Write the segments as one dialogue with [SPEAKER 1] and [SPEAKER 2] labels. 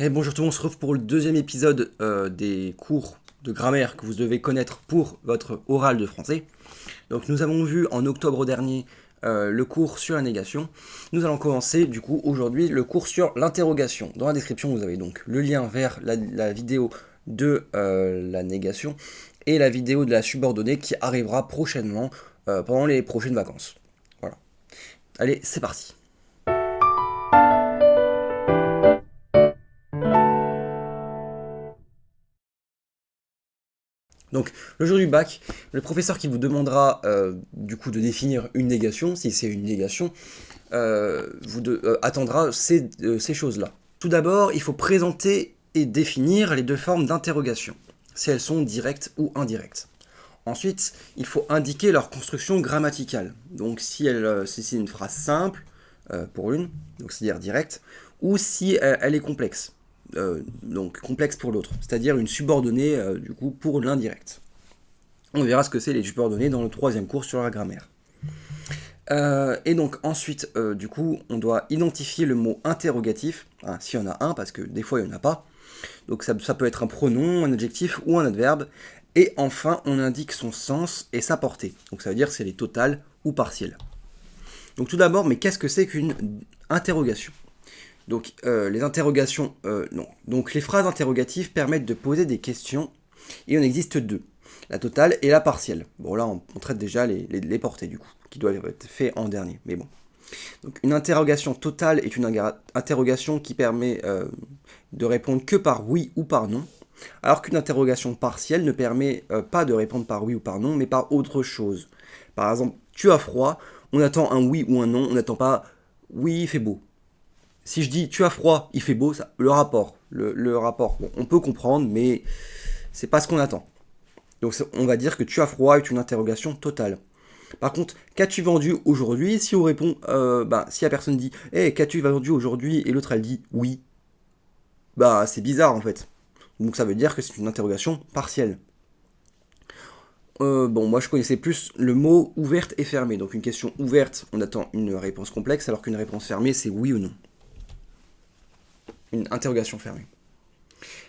[SPEAKER 1] Bonjour tout le monde, on se retrouve pour le deuxième épisode des cours de grammaire que vous devez connaître pour votre oral de français. Donc nous avons vu en octobre dernier le cours sur la négation. Nous allons commencer du coup aujourd'hui le cours sur l'interrogation. Dans la description vous avez donc le lien vers la vidéo de la négation et la vidéo de la subordonnée qui arrivera prochainement pendant les prochaines vacances. Voilà. Allez, c'est parti. Donc, le jour du bac, le professeur qui vous demandera du coup de définir une négation, si c'est une négation, attendra ces choses-là. Tout d'abord, il faut présenter et définir les deux formes d'interrogation, si elles sont directes ou indirectes. Ensuite, il faut indiquer leur construction grammaticale. Donc, si c'est une phrase simple pour l'une, donc c'est-à-dire directe, ou si elle est complexe. Donc complexe pour l'autre, c'est-à-dire une subordonnée du coup pour l'indirect. On verra ce que c'est les subordonnées dans le troisième cours sur la grammaire. Et donc ensuite, du coup, on doit identifier le mot interrogatif, s'il y en a un, parce que des fois il n'y en a pas. Donc ça peut être un pronom, un adjectif ou un adverbe. Et enfin, on indique son sens et sa portée. Donc ça veut dire c'est les totales ou partielles. Donc tout d'abord, mais qu'est-ce que c'est qu'une interrogation ? Donc les interrogations, non. Donc les phrases interrogatives permettent de poser des questions, et il en existe deux, la totale et la partielle. Bon là on traite déjà les portées du coup, qui doivent être faits en dernier, mais bon. Donc une interrogation totale est une interrogation qui permet de répondre que par oui ou par non, alors qu'une interrogation partielle ne permet pas de répondre par oui ou par non, mais par autre chose. Par exemple, tu as froid, on attend un oui ou un non, on n'attend pas oui il fait beau. Si je dis tu as froid, il fait beau, le rapport, bon, on peut comprendre, mais c'est pas ce qu'on attend. Donc on va dire que tu as froid est une interrogation totale. Par contre, qu'as-tu vendu aujourd'hui? Si on répond, si la personne dit, qu'as-tu vendu aujourd'hui? Et l'autre elle dit oui, c'est bizarre en fait. Donc ça veut dire que c'est une interrogation partielle. Moi je connaissais plus le mot ouverte et fermée. Donc une question ouverte, on attend une réponse complexe, alors qu'une réponse fermée, c'est oui ou non. Une interrogation fermée.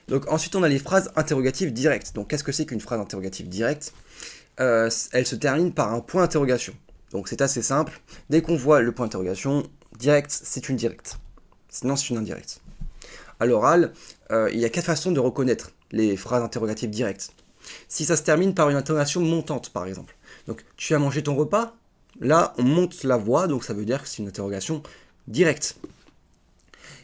[SPEAKER 1] Donc ensuite on a les phrases interrogatives directes. Donc qu'est-ce que c'est qu'une phrase interrogative directe? Elle se termine par un point d'interrogation. Donc c'est assez simple. Dès qu'on voit le point d'interrogation, direct, c'est une directe. Sinon c'est une indirecte. À l'oral, il y a 4 façons de reconnaître les phrases interrogatives directes. Si ça se termine par une intonation montante par exemple. Donc tu as mangé ton repas? Là on monte la voix, donc ça veut dire que c'est une interrogation directe.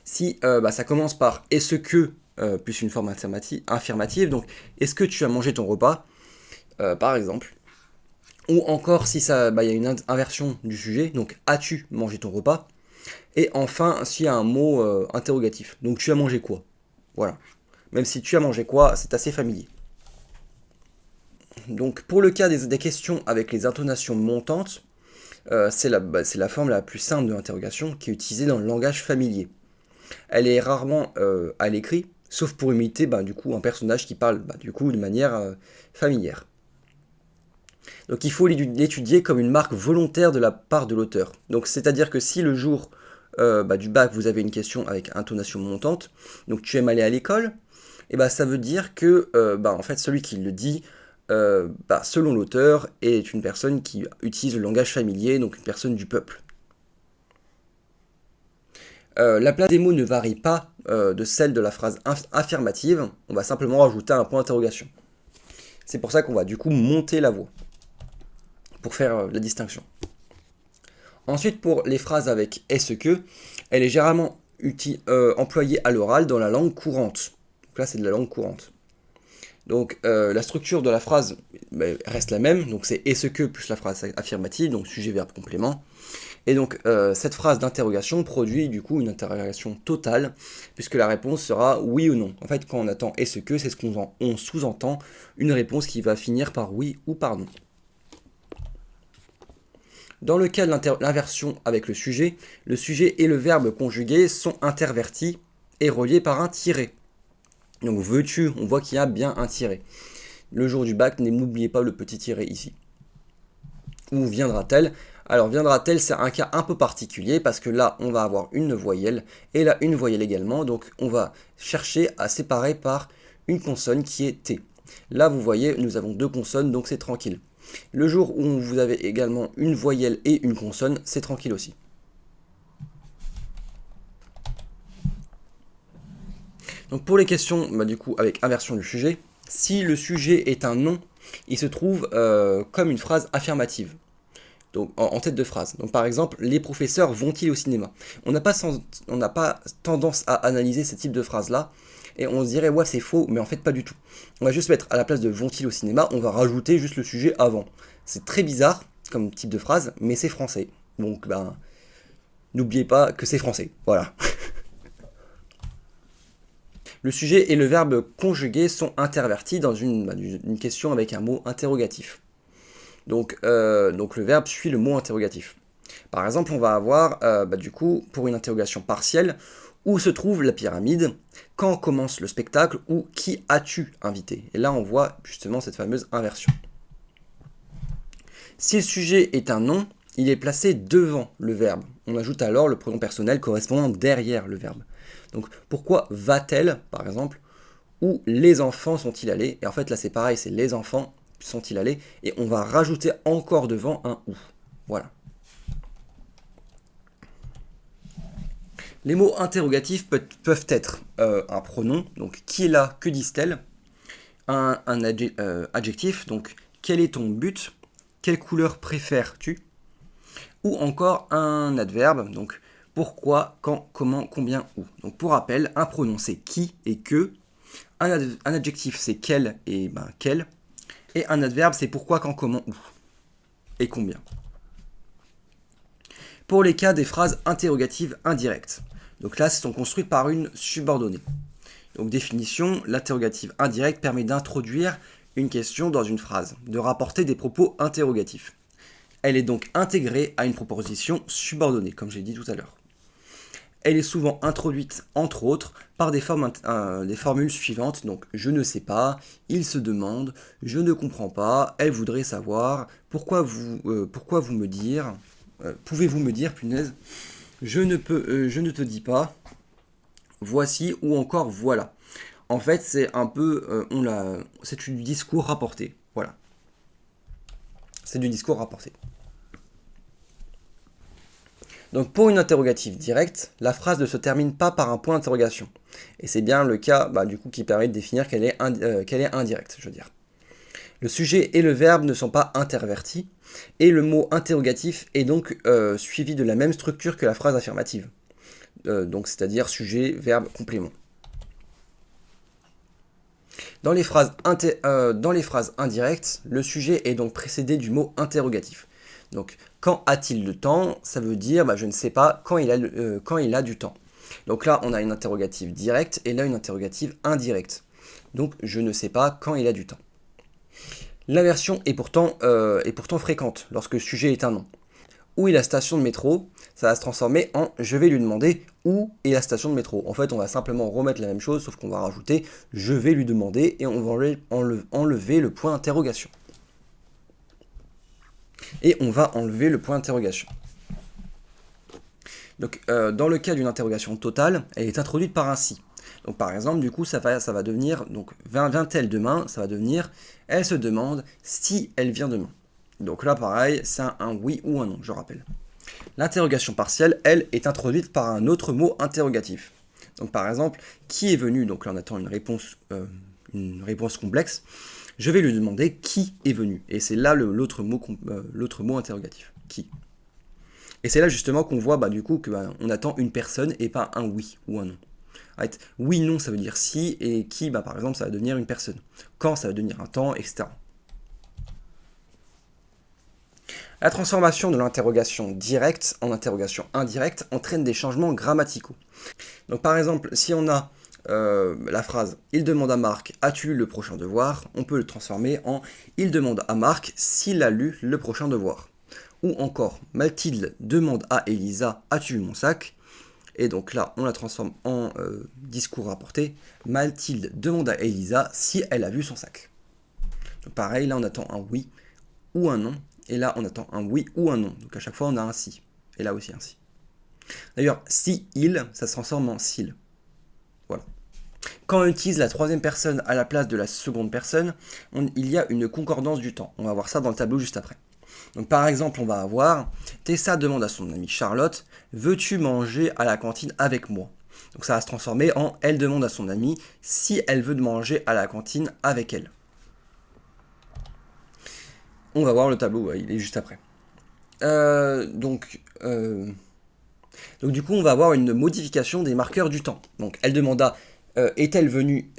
[SPEAKER 1] Si ça commence par est-ce que plus une forme affirmative, donc est-ce que tu as mangé ton repas par exemple, ou encore si ça y a une inversion du sujet, donc as-tu mangé ton repas, et enfin s'il y a un mot interrogatif, donc tu as mangé quoi, voilà, même si tu as mangé quoi c'est assez familier. Donc pour le cas des questions avec les intonations montantes, c'est la forme la plus simple de l'interrogation qui est utilisée dans le langage familier. Elle est rarement à l'écrit, sauf pour imiter du coup un personnage qui parle du coup de manière familière. Donc il faut l'étudier comme une marque volontaire de la part de l'auteur. Donc c'est-à-dire que si le jour du bac vous avez une question avec intonation montante, donc tu aimes aller à l'école, et ça veut dire que en fait celui qui le dit, selon l'auteur, est une personne qui utilise le langage familier, donc une personne du peuple. La place des mots ne varie pas de celle de la phrase affirmative, on va simplement rajouter un point d'interrogation. C'est pour ça qu'on va du coup monter la voix, pour faire la distinction. Ensuite, pour les phrases avec est-ce que, elle est généralement employée à l'oral dans la langue courante. Donc là, c'est de la langue courante. Donc la structure de la phrase reste la même, donc c'est est-ce que plus la phrase affirmative, donc sujet, verbe, complément. Et donc cette phrase d'interrogation produit du coup une interrogation totale, puisque la réponse sera oui ou non. En fait, quand on attend est-ce que, c'est ce qu'on sous-entend, une réponse qui va finir par oui ou par non. Dans le cas de l'inversion avec le sujet et le verbe conjugué sont intervertis et reliés par un tiret. Donc veux-tu, on voit qu'il y a bien un tiret. Le jour du bac, n'oubliez pas le petit tiret ici. Où viendra-t-elle? Alors viendra-t-elle, c'est un cas un peu particulier parce que là on va avoir une voyelle et là une voyelle également, donc on va chercher à séparer par une consonne qui est T. Là vous voyez, nous avons deux consonnes, donc c'est tranquille. Le jour où vous avez également une voyelle et une consonne, c'est tranquille aussi. Donc pour les questions, du coup, avec inversion du sujet, si le sujet est un nom, il se trouve comme une phrase affirmative, donc en tête de phrase. Donc par exemple, les professeurs vont-ils au cinéma? On n'a pas tendance à analyser ce type de phrase-là, et on se dirait, ouais, c'est faux, mais en fait, pas du tout. On va juste mettre à la place de vont-ils au cinéma, on va rajouter juste le sujet avant. C'est très bizarre comme type de phrase, mais c'est français. Donc, n'oubliez pas que c'est français. Voilà. Le sujet et le verbe conjugué sont intervertis dans une question avec un mot interrogatif. Donc le verbe suit le mot interrogatif. Par exemple, on va avoir, du coup, pour une interrogation partielle, où se trouve la pyramide, quand commence le spectacle, ou qui as-tu invité? Et là, on voit justement cette fameuse inversion. Si le sujet est un nom, il est placé devant le verbe. On ajoute alors le pronom personnel correspondant derrière le verbe. Donc pourquoi va-t-elle, par exemple, ou les enfants sont-ils allés? Et en fait là c'est pareil, c'est les enfants sont-ils allés, et on va rajouter encore devant un ou. Voilà. Les mots interrogatifs peuvent être un pronom, donc qui est là, que disent-elles, un adjectif, donc quel est ton but, quelle couleur préfères-tu, ou encore un adverbe, donc pourquoi, quand, comment, combien, où. Donc pour rappel, un pronom c'est qui et que, un adjectif c'est quel et quel, et un adverbe c'est pourquoi, quand, comment, où, et combien. Pour les cas des phrases interrogatives indirectes, donc là, elles sont construites par une subordonnée. Donc définition, l'interrogative indirecte permet d'introduire une question dans une phrase, de rapporter des propos interrogatifs. Elle est donc intégrée à une proposition subordonnée, comme j'ai dit tout à l'heure. Elle est souvent introduite, entre autres, par des formules suivantes, donc je ne sais pas, il se demande, je ne comprends pas, elle voudrait savoir, pourquoi vous me dire, pouvez-vous me dire, punaise, je ne te dis pas, voici ou encore voilà. En fait, c'est un peu, c'est du discours rapporté, voilà. C'est du discours rapporté. Donc pour une interrogative directe, la phrase ne se termine pas par un point d'interrogation. Et c'est bien le cas du coup, qui permet de définir qu'elle est indirecte, je veux dire. Le sujet et le verbe ne sont pas intervertis, et le mot interrogatif est donc suivi de la même structure que la phrase affirmative. Donc c'est-à-dire sujet, verbe, complément. Dans les phrases indirectes, le sujet est donc précédé du mot interrogatif. Donc, quand a-t-il le temps? Ça veut dire, je ne sais pas, quand il a du temps. Donc là, on a une interrogative directe et là, une interrogative indirecte. Donc, je ne sais pas quand il a du temps. L'inversion est pourtant fréquente lorsque le sujet est un nom. Où est la station de métro? Ça va se transformer en je vais lui demander où est la station de métro. En fait, on va simplement remettre la même chose, sauf qu'on va rajouter je vais lui demander et on va enlever le point d'interrogation. Et on va enlever le point d'interrogation. Donc, dans le cas d'une interrogation totale, elle est introduite par un si. Donc, par exemple, du coup, ça va devenir, donc, vient-elle demain? Ça va devenir, elle se demande si elle vient demain. Donc là, pareil, c'est un oui ou un non, je rappelle. L'interrogation partielle, elle, est introduite par un autre mot interrogatif. Donc, par exemple, qui est venu? Donc là, on attend une réponse complexe. Je vais lui demander qui est venu. Et c'est là l'autre mot interrogatif. Qui. Et c'est là justement qu'on voit du coup qu'on attend une personne et pas un oui ou un non. Oui, non, ça veut dire si, et qui, par exemple, ça va devenir une personne. Quand, ça va devenir un temps, etc. La transformation de l'interrogation directe en interrogation indirecte entraîne des changements grammaticaux. Donc par exemple, si on a la phrase « Il demande à Marc, as-tu lu le prochain devoir ?» on peut le transformer en « Il demande à Marc s'il a lu le prochain devoir ?» Ou encore « Mathilde demande à Elisa, as-tu vu mon sac ?» Et donc là, on la transforme en discours rapporté « Mathilde demande à Elisa si elle a vu son sac ?» Donc pareil, là on attend un oui ou un non. Et là, on attend un oui ou un non. Donc à chaque fois, on a un si. Et là aussi un si. D'ailleurs, si, il, ça se transforme en s'il. Voilà. Quand on utilise la troisième personne à la place de la seconde personne, il y a une concordance du temps. On va voir ça dans le tableau juste après. Donc par exemple, on va avoir Tessa demande à son amie Charlotte, veux-tu manger à la cantine avec moi? Donc ça va se transformer en elle demande à son amie si elle veut manger à la cantine avec elle. On va voir le tableau, il est juste après. Donc du coup, on va avoir une modification des marqueurs du temps. Donc elle demanda est-elle venue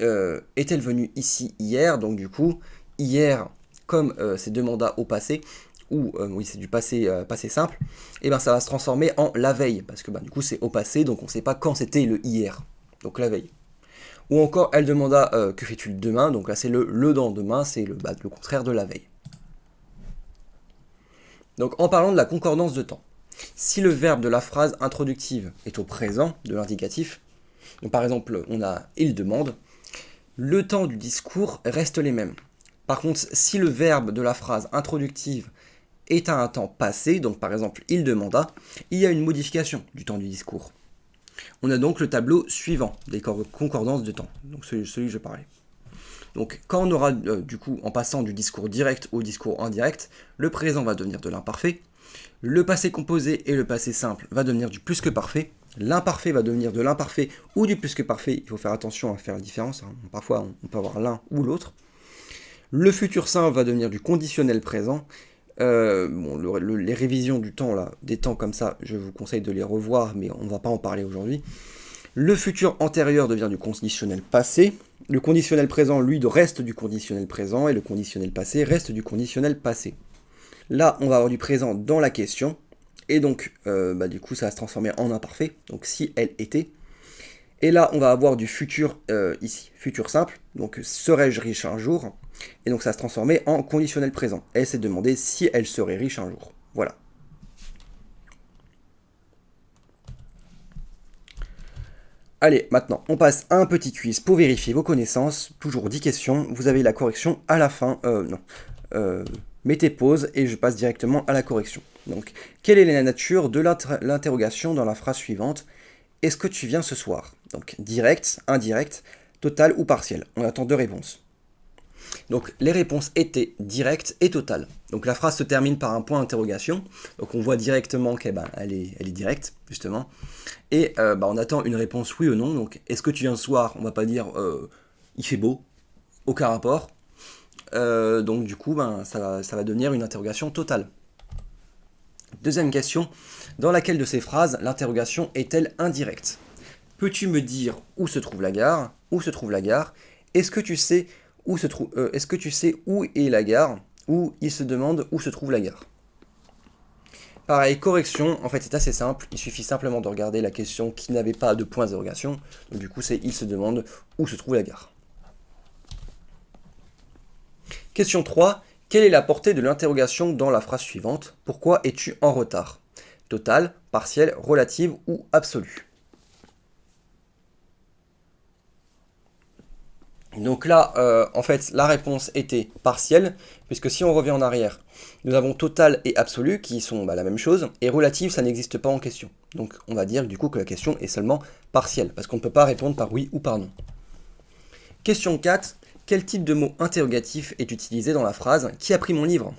[SPEAKER 1] ici hier? Donc du coup, hier, comme c'est demanda au passé, ou oui c'est du passé, passé simple, et ben ça va se transformer en la veille, parce que du coup c'est au passé, donc on ne sait pas quand c'était le hier, donc la veille. Ou encore, elle demanda que fais-tu demain? Donc là c'est le dans demain, c'est le contraire de la veille. Donc en parlant de la concordance de temps, si le verbe de la phrase introductive est au présent de l'indicatif, donc par exemple on a il demande, le temps du discours reste les mêmes. Par contre, si le verbe de la phrase introductive est à un temps passé, donc par exemple il demanda, il y a une modification du temps du discours. On a donc le tableau suivant des concordances de temps, donc celui que je parlais. Donc quand on aura du coup en passant du discours direct au discours indirect, le présent va devenir de l'imparfait, le passé composé et le passé simple va devenir du plus que parfait, l'imparfait va devenir de l'imparfait ou du plus que parfait, il faut faire attention à faire la différence, hein. Parfois on peut avoir l'un ou l'autre. Le futur simple va devenir du conditionnel présent. Les révisions du temps, là, des temps comme ça, je vous conseille de les revoir, mais on ne va pas en parler aujourd'hui. Le futur antérieur devient du conditionnel passé. Le conditionnel présent, lui, reste du conditionnel présent, et le conditionnel passé reste du conditionnel passé. Là, on va avoir du présent dans la question, et donc, du coup, ça va se transformer en imparfait, donc si elle était. Et là, on va avoir du futur ici, futur simple, donc serais-je riche un jour? Et donc ça va se transformer en conditionnel présent. Elle s'est demandé si elle serait riche un jour. Voilà. Allez, maintenant, on passe à un petit quiz pour vérifier vos connaissances. Toujours 10 questions. Vous avez la correction à la fin. Mettez pause et je passe directement à la correction. Donc, quelle est la nature de l'interrogation dans la phrase suivante? Est-ce que tu viens ce soir? Donc, direct, indirect, total ou partiel. On attend 2 réponses. Donc les réponses étaient directes et totales. Donc la phrase se termine par un point d'interrogation. Donc on voit directement qu'elle elle est directe, justement. Et on attend une réponse oui ou non. Donc est-ce que tu viens ce soir? On va pas dire il fait beau, aucun rapport. Donc du coup, ça va devenir une interrogation totale. Deuxième question, dans laquelle de ces phrases l'interrogation est-elle indirecte? Peux-tu me dire où se trouve la gare? Où se trouve la gare? Est-ce que tu sais est-ce que tu sais où est la gare? Ou il se demande où se trouve la gare. Pareil, correction, en fait c'est assez simple, il suffit simplement de regarder la question qui n'avait pas de point d'interrogation. Donc du coup c'est il se demande où se trouve la gare. Question 3, quelle est la portée de l'interrogation dans la phrase suivante? Pourquoi es-tu en retard? Total, partiel, relative ou absolue. Donc là, en fait, la réponse était partielle, puisque si on revient en arrière, nous avons total et absolu qui sont la même chose, et relative, ça n'existe pas en question. Donc on va dire du coup que la question est seulement partielle, parce qu'on ne peut pas répondre par oui ou par non. Question 4, quel type de mot interrogatif est utilisé dans la phrase « Qui a pris mon livre ?»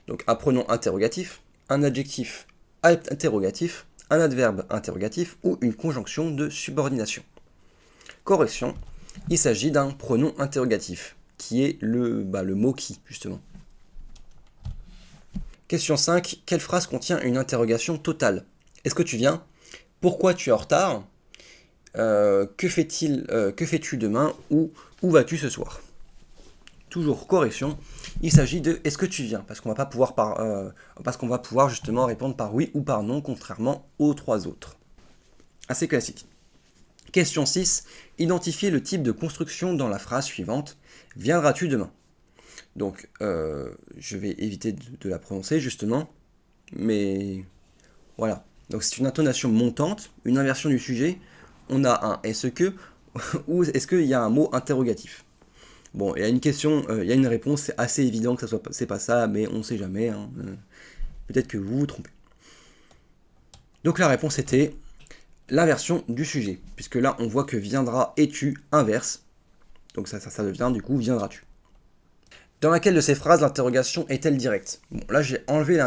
[SPEAKER 1] Donc un pronom interrogatif, un adjectif interrogatif, un adverbe interrogatif ou une conjonction de subordination. Correction, il s'agit d'un pronom interrogatif, qui est le mot qui, justement. Question 5, quelle phrase contient une interrogation totale? Est-ce que tu viens? Pourquoi tu es en retard? Que fais-tu demain? Ou où vas-tu ce soir? Toujours correction, il s'agit de est-ce que tu viens? Parce qu'on va pouvoir justement répondre par oui ou par non, contrairement aux 3 autres. Assez classique. Question 6. Identifiez le type de construction dans la phrase suivante. Viendras-tu demain? Donc, je vais éviter de la prononcer justement. Mais voilà. Donc, c'est une intonation montante, une inversion du sujet. On a un est-ce que ou est-ce qu'il y a un mot interrogatif. Bon, il y a une question, il y a une réponse, c'est assez évident que c'est pas ça, mais on ne sait jamais, hein. Peut-être que vous vous trompez. Donc la réponse était l'inversion du sujet, puisque là on voit que viendra et tu inverse, donc ça devient du coup viendras-tu. Dans laquelle de ces phrases l'interrogation est-elle directe? Bon, là j'ai enlevé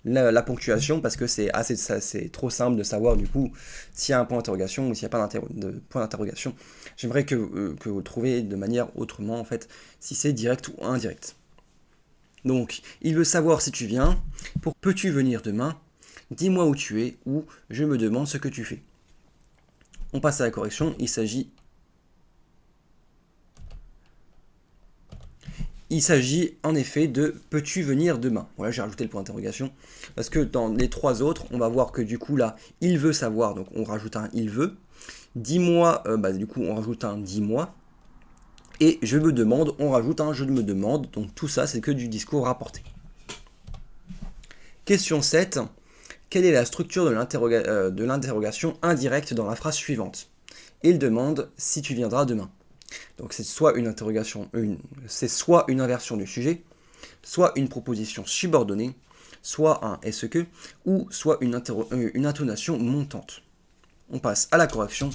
[SPEAKER 1] la ponctuation parce que c'est trop simple de savoir du coup s'il y a un point d'interrogation ou s'il n'y a pas de point d'interrogation. J'aimerais que vous le trouviez de manière autrement en fait, si c'est direct ou indirect. Donc, il veut savoir si tu viens, pour peux-tu venir demain, dis-moi où tu es, ou je me demande ce que tu fais. On passe à la correction, il s'agit en effet de peux-tu venir demain. Voilà, j'ai rajouté le point d'interrogation, parce que dans les trois autres, on va voir que du coup là, il veut savoir, donc on rajoute un il veut. Dis-moi, du coup on rajoute un dis-moi. Et je me demande, on rajoute un je me demande, donc tout ça c'est que du discours rapporté. Question 7. Quelle est la structure de l'interrogation indirecte dans la phrase suivante? Il demande si tu viendras demain. Donc c'est soit une interrogation, c'est soit une inversion du sujet, soit une proposition subordonnée, soit un est-ce que, ou soit une intonation montante. On passe à la correction.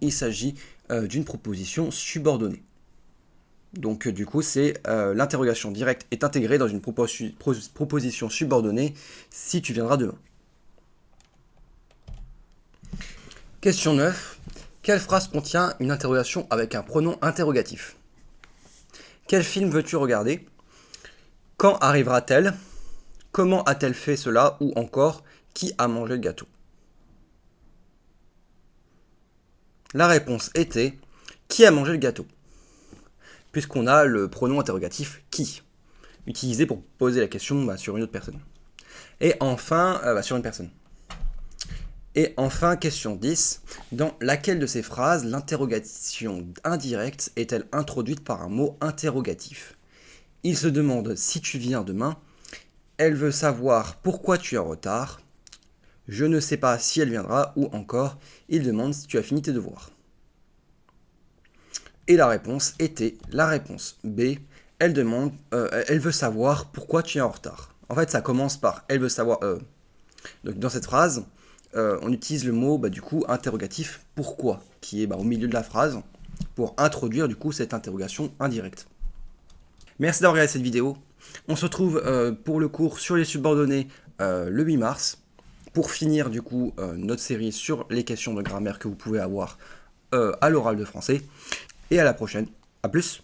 [SPEAKER 1] Il s'agit d'une proposition subordonnée. Donc du coup, c'est l'interrogation directe est intégrée dans une proposition subordonnée si tu viendras demain. Question 9. Quelle phrase contient une interrogation avec un pronom interrogatif? Quel film veux-tu regarder? Quand arrivera-t-elle? Comment a-t-elle fait cela? Ou encore, qui a mangé le gâteau? La réponse était qui a mangé le gâteau? Puisqu'on a le pronom interrogatif qui, utilisé pour poser la question sur une autre personne. Et enfin, sur une personne. Et enfin, question 10. Dans laquelle de ces phrases l'interrogation indirecte est-elle introduite par un mot interrogatif? Il se demande si tu viens demain. Elle veut savoir pourquoi tu es en retard. Je ne sais pas si elle viendra. Ou encore, il demande si tu as fini tes devoirs. Et la réponse était la réponse B. Elle veut savoir pourquoi tu es en retard. En fait, ça commence par elle veut savoir. Donc dans cette phrase, on utilise le mot du coup interrogatif pourquoi, qui est au milieu de la phrase, pour introduire du coup cette interrogation indirecte. Merci d'avoir regardé cette vidéo. On se retrouve pour le cours sur les subordonnés le 8 mars, pour finir du coup notre série sur les questions de grammaire que vous pouvez avoir à l'oral de français. Et à la prochaine. A plus.